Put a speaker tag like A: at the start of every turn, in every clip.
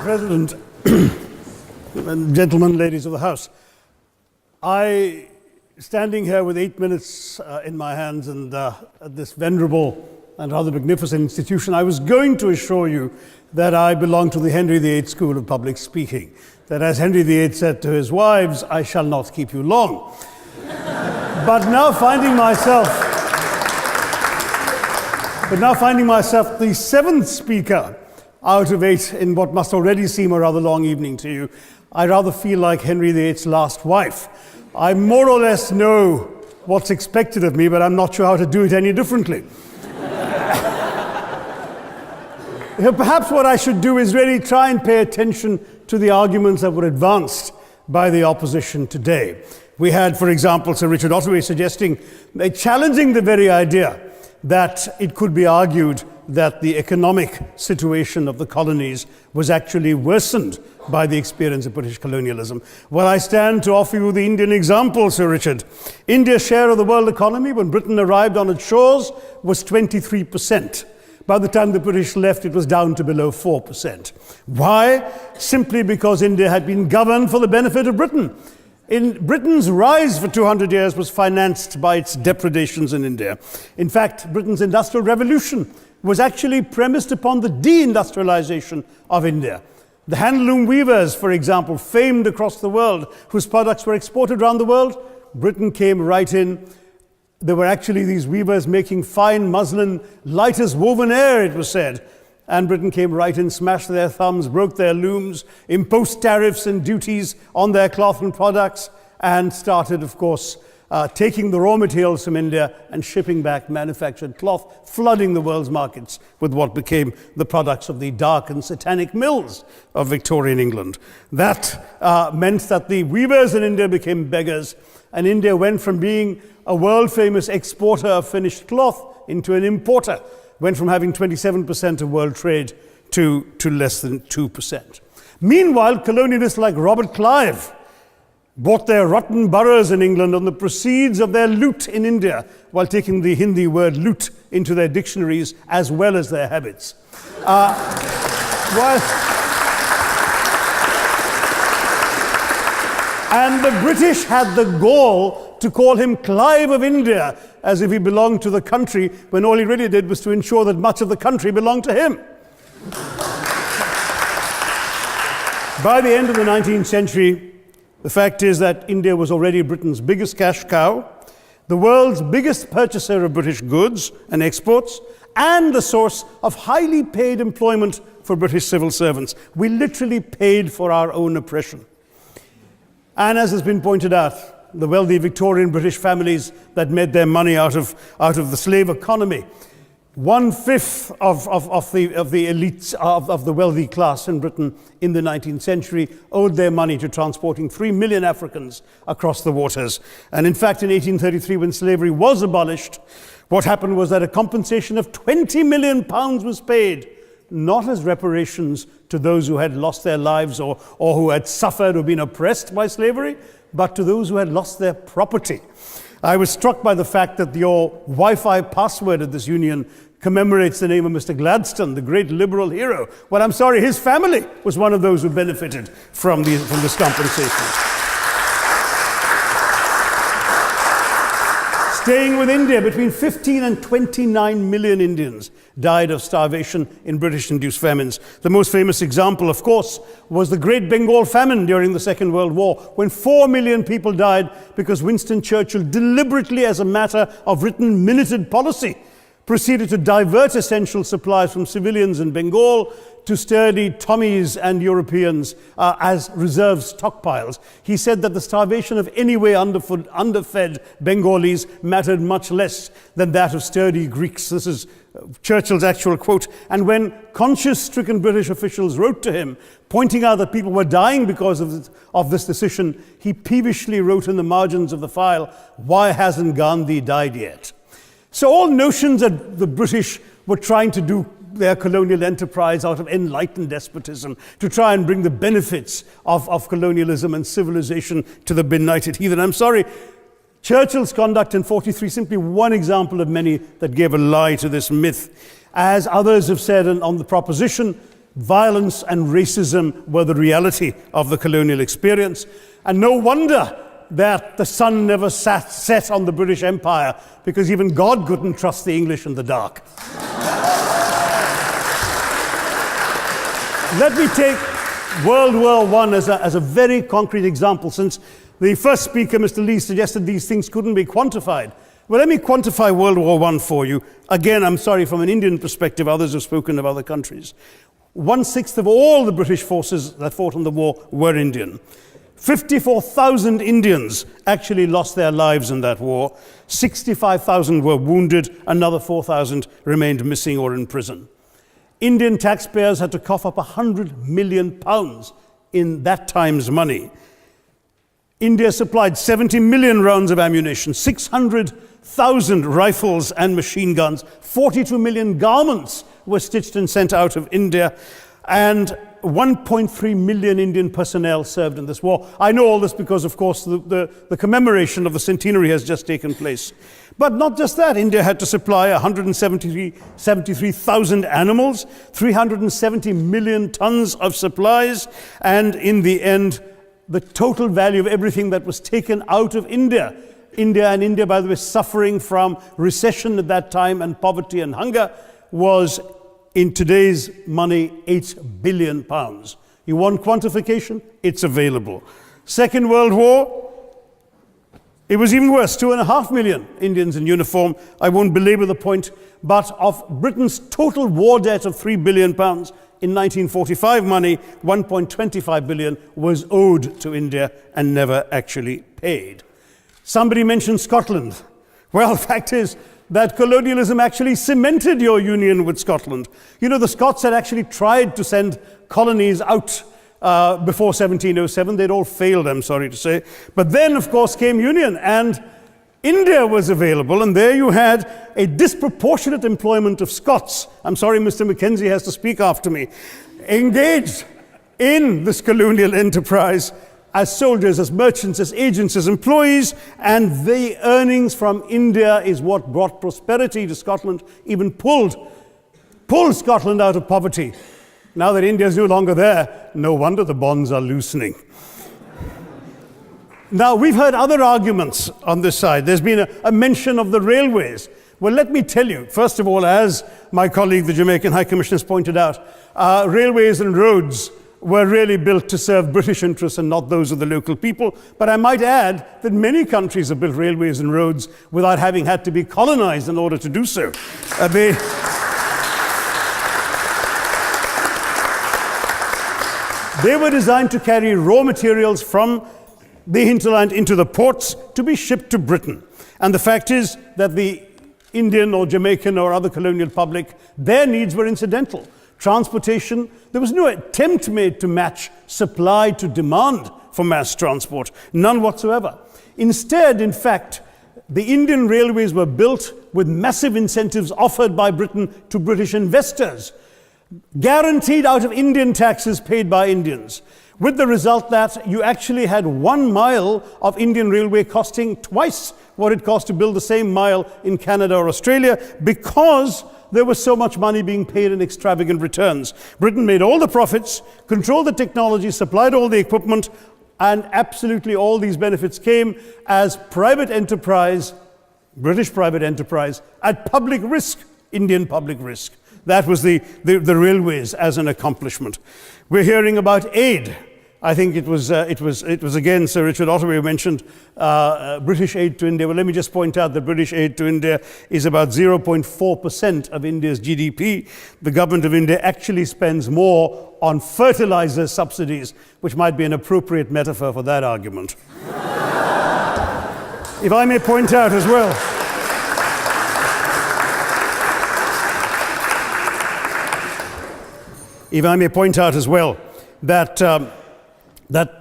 A: President, and gentlemen, ladies of the House, standing here with 8 minutes in my hands and at this venerable and rather magnificent institution, I was going to assure you that I belong to the Henry VIII School of Public Speaking, that as Henry VIII said to his wives, I shall not keep you long. But now finding myself the seventh speaker out of 8 in what must already seem a rather long evening to you, I rather feel like Henry VIII's last wife. I more or less know what's expected of me, but I'm not sure how to do it any differently. Perhaps what I should do is really try and pay attention to the arguments that were advanced by the opposition today. We had, for example, Sir Richard Ottaway challenging the very idea that it could be argued that the economic situation of the colonies was actually worsened by the experience of British colonialism. Well, I stand to offer you the Indian example, Sir Richard. India's share of the world economy when Britain arrived on its shores was 23%. By the time the British left, it was down to below 4%. Why? Simply because India had been governed for the benefit of Britain. Britain's rise for 200 years was financed by its depredations in India. In fact, Britain's industrial revolution was actually premised upon the deindustrialization of India. The handloom weavers, for example, famed across the world, whose products were exported around the world, Britain came right in. There were actually these weavers making fine muslin, light as woven air, it was said. And Britain came right in, smashed their thumbs, broke their looms, imposed tariffs and duties on their cloth and products, and started, of course, taking the raw materials from India and shipping back manufactured cloth, flooding the world's markets with what became the products of the dark and satanic mills of Victorian England. That meant that the weavers in India became beggars, and India went from being a world-famous exporter of finished cloth into an importer, went from having 27% of world trade to less than 2%. Meanwhile, colonialists like Robert Clive bought their rotten boroughs in England on the proceeds of their loot in India, while taking the Hindi word loot into their dictionaries as well as their habits. And the British had the gall to call him Clive of India, as if he belonged to the country, when all he really did was to ensure that much of the country belonged to him. By the end of the 19th century, the fact is that India was already Britain's biggest cash cow, the world's biggest purchaser of British goods and exports, and the source of highly paid employment for British civil servants. We literally paid for our own oppression. And as has been pointed out, the wealthy Victorian British families that made their money out of the slave economy, 1/5 of the elites of the wealthy class in Britain in the 19th century owed their money to transporting 3 million Africans across the waters. And in fact, in 1833, when slavery was abolished, what happened was that a compensation of £20 million was paid, not as reparations to those who had lost their lives or who had suffered or been oppressed by slavery, but to those who had lost their property. I was struck by the fact that your Wi-Fi password at this union commemorates the name of Mr. Gladstone, the great liberal hero. Well, I'm sorry, his family was one of those who benefited from this compensation. Staying with India, between 15 and 29 million Indians died of starvation in British-induced famines. The most famous example, of course, was the Great Bengal Famine during the Second World War, when 4 million people died because Winston Churchill, deliberately as a matter of written minuted policy, proceeded to divert essential supplies from civilians in Bengal to sturdy Tommies and Europeans as reserve stockpiles. He said that the starvation of anyway underfed Bengalis mattered much less than that of sturdy Greeks. This is Churchill's actual quote. And when conscience-stricken British officials wrote to him, pointing out that people were dying because of this decision, he peevishly wrote in the margins of the file, "Why hasn't Gandhi died yet?" So all notions that the British were trying to do their colonial enterprise out of enlightened despotism, to try and bring the benefits of colonialism and civilization to the benighted heathen. I'm sorry, Churchill's conduct in 43, simply one example of many that gave a lie to this myth. As others have said on the proposition, violence and racism were the reality of the colonial experience. And no wonder that the sun never set on the British Empire, because even God couldn't trust the English in the dark. Let me take World War I as a very concrete example, since the first speaker, Mr. Lee, suggested these things couldn't be quantified. Well, let me quantify World War I for you. Again, I'm sorry, from an Indian perspective, others have spoken of other countries. 1/6 of all the British forces that fought in the war were Indian. 54,000 Indians actually lost their lives in that war. 65,000 were wounded. Another 4,000 remained missing or in prison. Indian taxpayers had to cough up £100 million in that time's money. India supplied 70 million rounds of ammunition, 600,000 rifles and machine guns, 42 million garments were stitched and sent out of India, and 1.3 million Indian personnel served in this war. I know all this because, of course, the commemoration of the centenary has just taken place. But not just that, India had to supply 173,000 animals, 370 million tons of supplies, and in the end, the total value of everything that was taken out of India, India, by the way, suffering from recession at that time and poverty and hunger, was, in today's money, £8 billion. You want quantification? It's available. Second World War, it was even worse, 2.5 million Indians in uniform. I won't belabor the point, but of Britain's total war debt of £3 billion, in 1945 money, 1.25 billion was owed to India and never actually paid. Somebody mentioned Scotland. Well, the fact is that colonialism actually cemented your union with Scotland. You know, the Scots had actually tried to send colonies out before 1707. They'd all failed, I'm sorry to say. But then, of course, came union, and India was available, and there you had a disproportionate employment of Scots. I'm sorry, Mr. Mackenzie has to speak after me. Engaged in this colonial enterprise as soldiers, as merchants, as agents, as employees, and the earnings from India is what brought prosperity to Scotland, even pulled Scotland out of poverty. Now that India is no longer there, no wonder the bonds are loosening. Now, we've heard other arguments on this side. There's been a mention of the railways. Well, let me tell you, first of all, as my colleague, the Jamaican High Commissioner, has pointed out, railways and roads were really built to serve British interests and not those of the local people. But I might add that many countries have built railways and roads without having had to be colonized in order to do so. They were designed to carry raw materials from the hinterland into the ports to be shipped to Britain. And the fact is that the Indian or Jamaican or other colonial public, their needs were incidental. Transportation, there was no attempt made to match supply to demand for mass transport, none whatsoever. Instead, in fact, the Indian railways were built with massive incentives offered by Britain to British investors, guaranteed out of Indian taxes paid by Indians, with the result that you actually had 1 mile of Indian railway costing twice what it cost to build the same mile in Canada or Australia, because there was so much money being paid in extravagant returns. Britain made all the profits, controlled the technology, supplied all the equipment, and absolutely all these benefits came as private enterprise, British private enterprise, at public risk, Indian public risk. That was the railways as an accomplishment. We're hearing about aid. I think it was again Sir Richard Ottaway who mentioned British aid to India. Well, let me just point out that British aid to India is about 0.4% of India's GDP. The government of India actually spends more on fertilizer subsidies, which might be an appropriate metaphor for that argument. If I may point out as well, that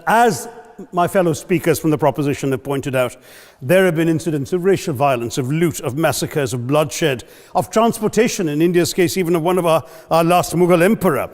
A: as my fellow speakers from the proposition have pointed out, there have been incidents of racial violence, of loot, of massacres, of bloodshed, of transportation, in India's case, even of one of our last Mughal emperor.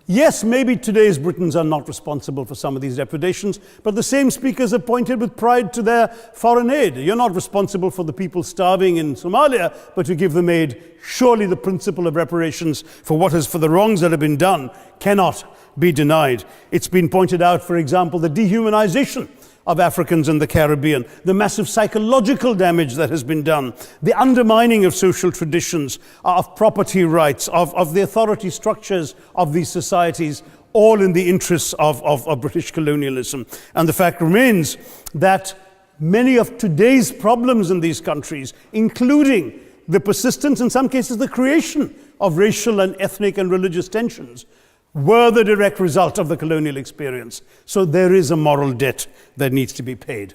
A: Yes, maybe today's Britons are not responsible for some of these depredations, but the same speakers have pointed with pride to their foreign aid. You're not responsible for the people starving in Somalia, but you give them aid. Surely the principle of reparations for the wrongs that have been done cannot be denied. It's been pointed out, for example, the dehumanization of Africans in the Caribbean, the massive psychological damage that has been done, the undermining of social traditions, of property rights, of the authority structures of these societies, all in the interests of British colonialism. And the fact remains that many of today's problems in these countries, including the persistence, in some cases the creation of racial and ethnic and religious tensions, were the direct result of the colonial experience. So there is a moral debt that needs to be paid.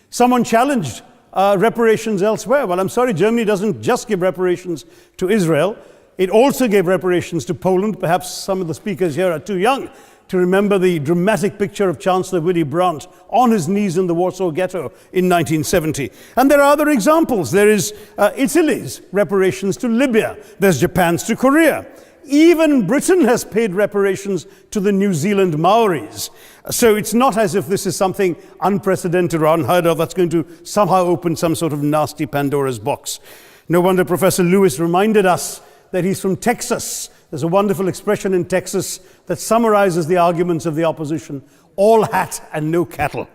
A: Someone challenged reparations elsewhere. Well, I'm sorry, Germany doesn't just give reparations to Israel. It also gave reparations to Poland. Perhaps some of the speakers here are too young to remember the dramatic picture of Chancellor Willy Brandt on his knees in the Warsaw Ghetto in 1970. And there are other examples. There is Italy's reparations to Libya. There's Japan's to Korea. Even Britain has paid reparations to the New Zealand Maoris. So it's not as if this is something unprecedented or unheard of that's going to somehow open some sort of nasty Pandora's box. No wonder Professor Lewis reminded us that he's from Texas. There's a wonderful expression in Texas that summarizes the arguments of the opposition: all hat and no cattle.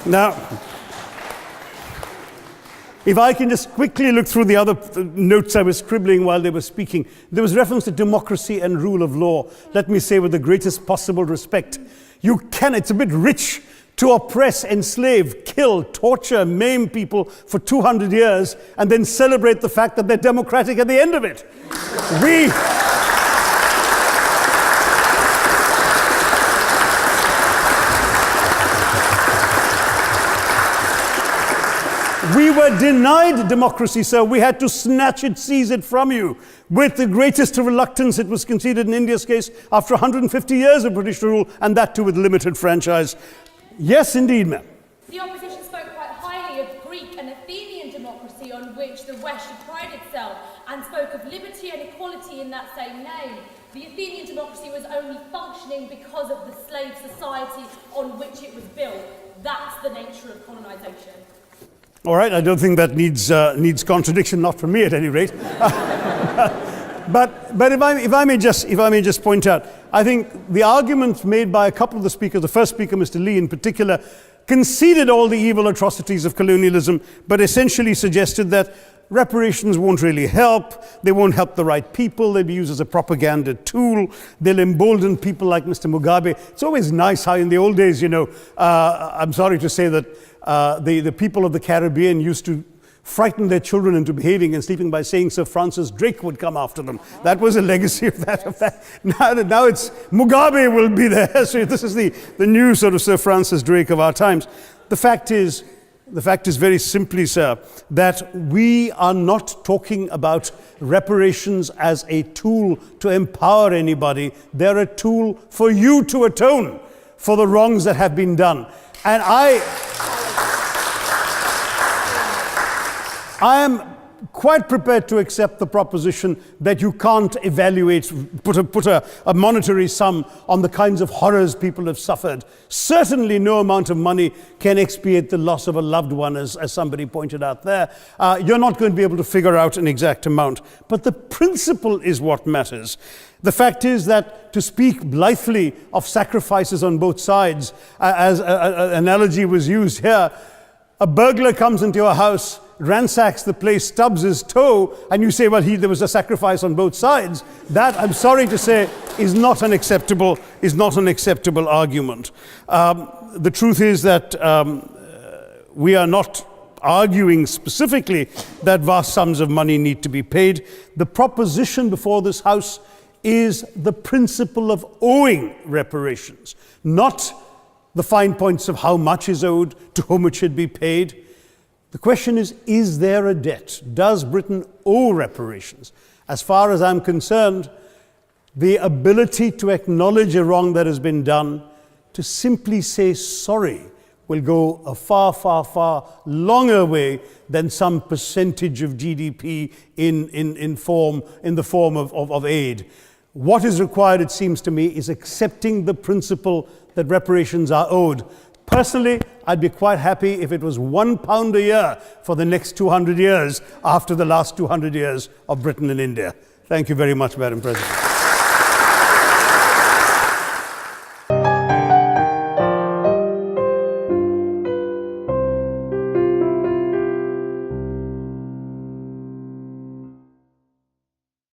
A: Now, if I can just quickly look through the other notes I was scribbling while they were speaking, there was reference to democracy and rule of law. Let me say with the greatest possible respect, it's a bit rich to oppress, enslave, kill, torture, maim people for 200 years and then celebrate the fact that they're democratic at the end of it. We were denied democracy, sir. We had to snatch it, seize it from you. With the greatest reluctance, it was conceded in India's case after 150 years of British rule, and that too with limited franchise. Yes, indeed, ma'am.
B: The opposition spoke quite highly of Greek and Athenian democracy on which the West should pride itself, and spoke of liberty and equality in that same name. The Athenian democracy was only functioning because of the slave society on which it was built. That's the nature of colonisation.
A: All right, I don't think that needs contradiction, not from me at any rate. But if I may just point out, I think the argument made by a couple of the speakers, the first speaker, Mr. Lee in particular, conceded all the evil atrocities of colonialism, but essentially suggested that reparations won't really help. They won't help the right people. They'll be used as a propaganda tool. They'll embolden people like Mr. Mugabe. It's always nice how in the old days, I'm sorry to say that the people of the Caribbean used to frighten their children into behaving and sleeping by saying Sir Francis Drake would come after them. That was a legacy of that. Now it's Mugabe will be there. So this is the new sort of Sir Francis Drake of our times. The fact is very simply, sir, that we are not talking about reparations as a tool to empower anybody. They're a tool for you to atone for the wrongs that have been done. And I am quite prepared to accept the proposition that you can't put a monetary sum on the kinds of horrors people have suffered. Certainly no amount of money can expiate the loss of a loved one, as somebody pointed out there. You're not going to be able to figure out an exact amount. But the principle is what matters. The fact is that to speak blithely of sacrifices on both sides, as an analogy was used here, a burglar comes into your house, ransacks the place, stubs his toe, and you say, well, there was a sacrifice on both sides. That, I'm sorry to say, is not an acceptable argument. The truth is that we are not arguing specifically that vast sums of money need to be paid. The proposition before this House is the principle of owing reparations, not the fine points of how much is owed, to whom it should be paid. The question is there a debt? Does Britain owe reparations? As far as I'm concerned, the ability to acknowledge a wrong that has been done, to simply say sorry, will go a far, far, far longer way than some percentage of GDP in the form of aid. What is required, it seems to me, is accepting the principle that reparations are owed. Personally, I'd be quite happy if it was £1 a year for the next 200 years after the last 200 years of Britain and India. Thank you very much, Madam President.